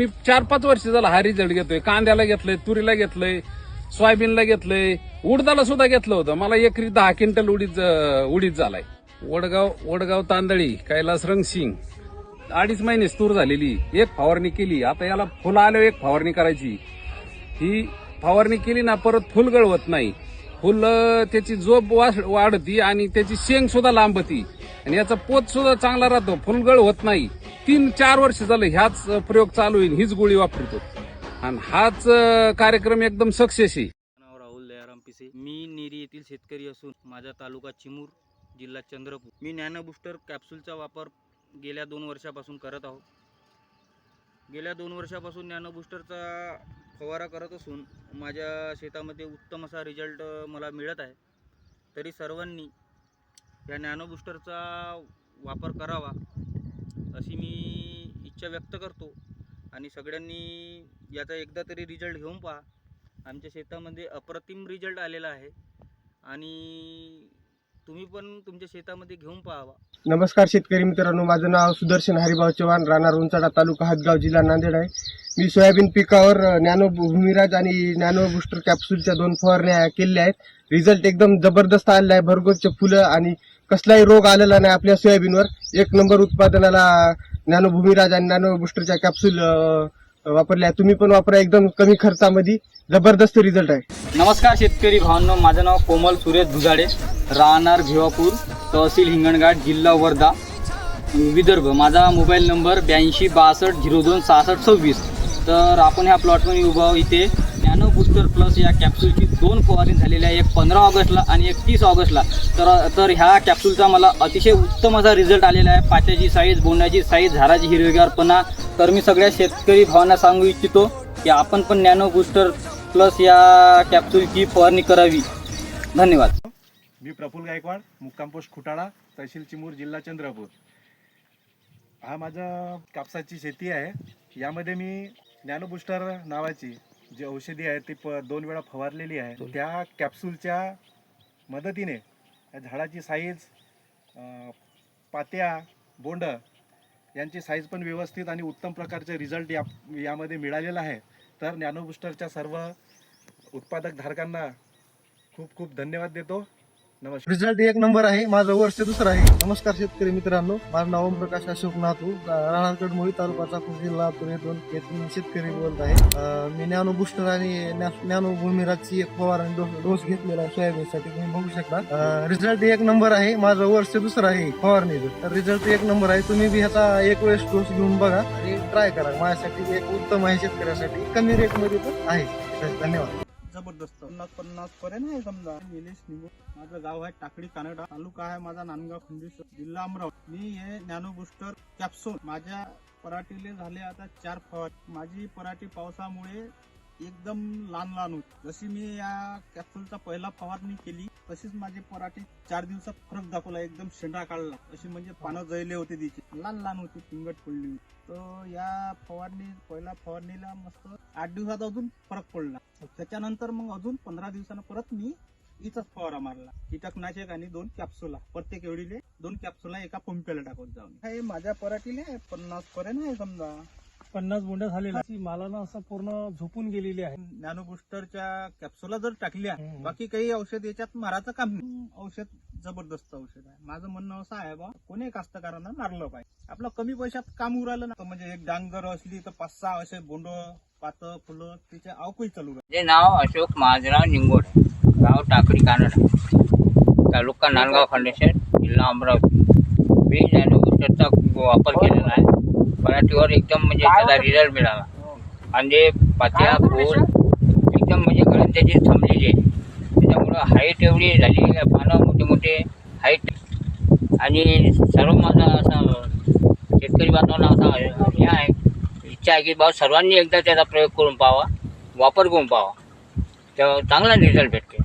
मी 4-5 वर्ष झाला हा रिझल्ट घेतोय. कांद्याला घेतलंय, तुरीला घेतलंय, सोयाबीनला घेतलंय, उडदाला सुद्धा घेतलं होतं. मला एकरी 10 क्विंटल उडीद झालाय. वडगाव तांदळी, कैलास रंगसिंग 2.5 महिने तूर झालेली. एक फवारणी केली. आता याला फुलं आल्यावर एक फवारणी करायची. ही फवारणी केली ना परत फुल गळवत नाही. फुल त्याची जोब वाढती आणि त्याची शेंग सुद्धा लांबती आणि याचा पोत सुद्धा चांगला राहतो. फुलगळ होत नाही. 3-4 वर्ष झालं ह्याच प्रयोग चालू आहे. हीच गोळी वापरतो आणि हाच कार्यक्रम एकदम सक्सेस आहे. राहुल दयाराम पिसे. मी नेरी येथील शेतकरी असून माझा तालुका चिमूर, जिल्हा चंद्रपूर. मी नॅनो बूस्टर कॅप्सूलचा वापर गेल्या 2 वर्षापासून करत आहोत. गेल्या 2 वर्षापासून नॅनो बूस्टरचा फवारा करत असून माझ्या शेतामध्ये उत्तम असा रिझल्ट मला मिळत आहे. तरी सर्वांनी या नॅनो बूस्टरचा वापर करावा अशी मी इच्छा व्यक्त करतो आणि सगळ्यांनी याचा एकदा तरी रिझल्ट घेऊन पहा. आमच्या शेतामध्ये अप्रतिम रिझल्ट आलेला आहे आणि तुम्ही पण तुमच्या शेतामध्ये घेऊन पाहावा. नमस्कार शेतकरी मित्रांनो, माझं नाव सुदर्शन हरिभाऊ चव्हाण, राहणार उंचाडा, तालुका हदगाव, जिल्हा नांदेड आहे. मी सोयाबीन पिकावर नॅनो भूमिराज आणि नॅनो बूस्टर कॅप्सूलच्या 2 फवारण्या केलेल्या आहेत. रिझल्ट एकदम जबरदस्त आलेला आहे. भरगोसचे फुलं आणि कसलाही रोग आलेला नाही आपल्या सोयाबीनवर. 1 नंबर उत्पादनाला नॅनो भूमिराज आणि नॅनो बूस्टरच्या कॅप्सूल वापरल्या. तुम्ही पण वापरा. एकदम कमी खर्चामध्ये जबरदस्त रिझल्ट आहे. नमस्कार शेतकरी भावांनो, माझं नाव कोमल सुरेश दुजाडे, राहणार भिवापूर, तहसील हिंगणघाट, जिल्हा वर्धा, विदर्भ. माझा मोबाईल नंबर 8262026626. तर आपण ह्या प्लॉटमध्ये उभा आहोत. इथे नॅनो बूस्टर प्लस या कॅप्सूलची 2 फवारणी झालेल्या आहे, एक 15 ऑगस्टला आणि एक 30 ऑगस्टला. तर ह्या कॅप्सूलचा मला अतिशय उत्तम असा रिझल्ट आलेला आहे. पात्याची साईज, बोंडाची साईज, झाडाची हिरवेगारपणा. तर मी सगळ्या शेतकरी भावांना सांगू इच्छितो की आपण पण नॅनो बूस्टर प्लस या कॅप्सूलची फवारणी करावी. धन्यवाद. मी प्रफुल्ल गायकवाड, मुक्काम पोस्ट खुटाळा, तहसील चिमूर, जिल्हा चंद्रपूर. हा माझा कापसाची शेती आहे. यामध्ये मी नॅनो बूस्टर नावाची जी औषधी आहे ती 2 वेळा फवारलेली आहे. त्या कॅप्सूलच्या मदतीने झाडाची साईज, पात्या, बोंड यांची साईज पण व्यवस्थित आणि उत्तम प्रकारचे रिझल्ट यामध्ये मिळालेला आहे. तर नॅनो बूस्टरच्या सर्व उत्पादक धारकांना खूप खूप धन्यवाद देतो. नमस्कार. रिझल्ट 1 नंबर आहे. माझं वर्ष दुसरं आहे. नमस्कार शेतकरी मित्रांनो, माझं नाव ओमप्रकाश अशोक नातू, राहणार कडमोळी, तालुका चाकूर, जिल्हा लातूर येथून शेतकरी बोलत आहे. मी नॅनो बूस्टर आणि नॅनो भूमिराजची एक फवारणी डोस घेतलेला आहे सोयाबीनसाठी. तुम्ही बघू शकता. रिझल्ट 1 नंबर आहे. माझं वर्ष दुसरं आहे फवारणीचं. तर रिझल्ट 1 नंबर आहे. तुम्ही बी ह्याचा एक वेळेस डोस घेऊन बघा आणि ट्राय करा. माझ्यासाठी एक उत्तम आहे, शेतकऱ्यासाठी कमी रेटमध्ये पण आहे. धन्यवाद. जबरदस्त 50 पर्यंत आहे. समजा निलेश निगो, माझं गाव आहे टाकळी कानडा, तालुका आहे माझा नांदगाव, खंडेश्वर, जिल्हा अमरावती. मी हे नॅनो बूस्टर कॅप्सूल माझ्या पराठीले झाले आता 4 फवारणी. माझी पराठी पावसामुळे एकदम लहान होती. जशी मी या कॅप्सूलचा पहिला फवारणी केली तशीच माझी पराठी 4 दिवसात फरक दाखवला. एकदम शेंडा काढला. अशी म्हणजे पानं जळले होते, तिचे लहान होती, पिंगट पडली होती. तर या पहिल्या फवारणीला मस्त 8 दिवसात अजून फरक पडला. त्याच्यानंतर मग अजून 15 दिवसानं परत मी इथंच फवारा मारला. कीटकनाशक आणि 2 कॅप्सूला, प्रत्येक एवढीले 2 कॅप्सूला एका पंप्याला टाकून जाऊन. हे माझ्या पराठीले 50 पर्यंत आहे. समजा 50 बोंड्या झालेल्या, मालानं असं पूर्ण झोपून गेलेली आहे. नॅनो बूस्टरच्या कॅप्सूला जर टाकल्या, बाकी काही औषध याच्यात मारायचं काम नाही. औषध जबरदस्त औषध आहे. माझं म्हणणं असं आहे बा, कोणी कास्तकारांना मारलं पाहिजे. आपलं कमी पैशात काम उरालं ना. म्हणजे एक डांग जर असली तर 5-6 असे बोंड, पातं, फुलं तिच्या अवकही चालू राहते. माझे नाव अशोक महाजराव निंगोड, गाव टाकळी कानडा, तालुका नांदगाव, खंडेश्वर, जिल्हा अमरावती. मी नॅनो बूस्टरचा वापर केलेला आहे. पराठीवर एकदम म्हणजे त्याचा रिझल्ट मिळाला. म्हणजे पात्या, फूल एकदम म्हणजे गळण त्याची थांबलेली आहे. त्याच्यामुळं हाईट एवढी झाली, पानं मोठे मोठे हाईट. आणि सर्व माझा असा शेतकरी बांधवांना असा हे आहे, इच्छा आहे की बाबा सर्वांनी एकदा त्याचा प्रयोग करून पाहावा, वापर करून पाहावा, तर चांगला रिझल्ट भेटते.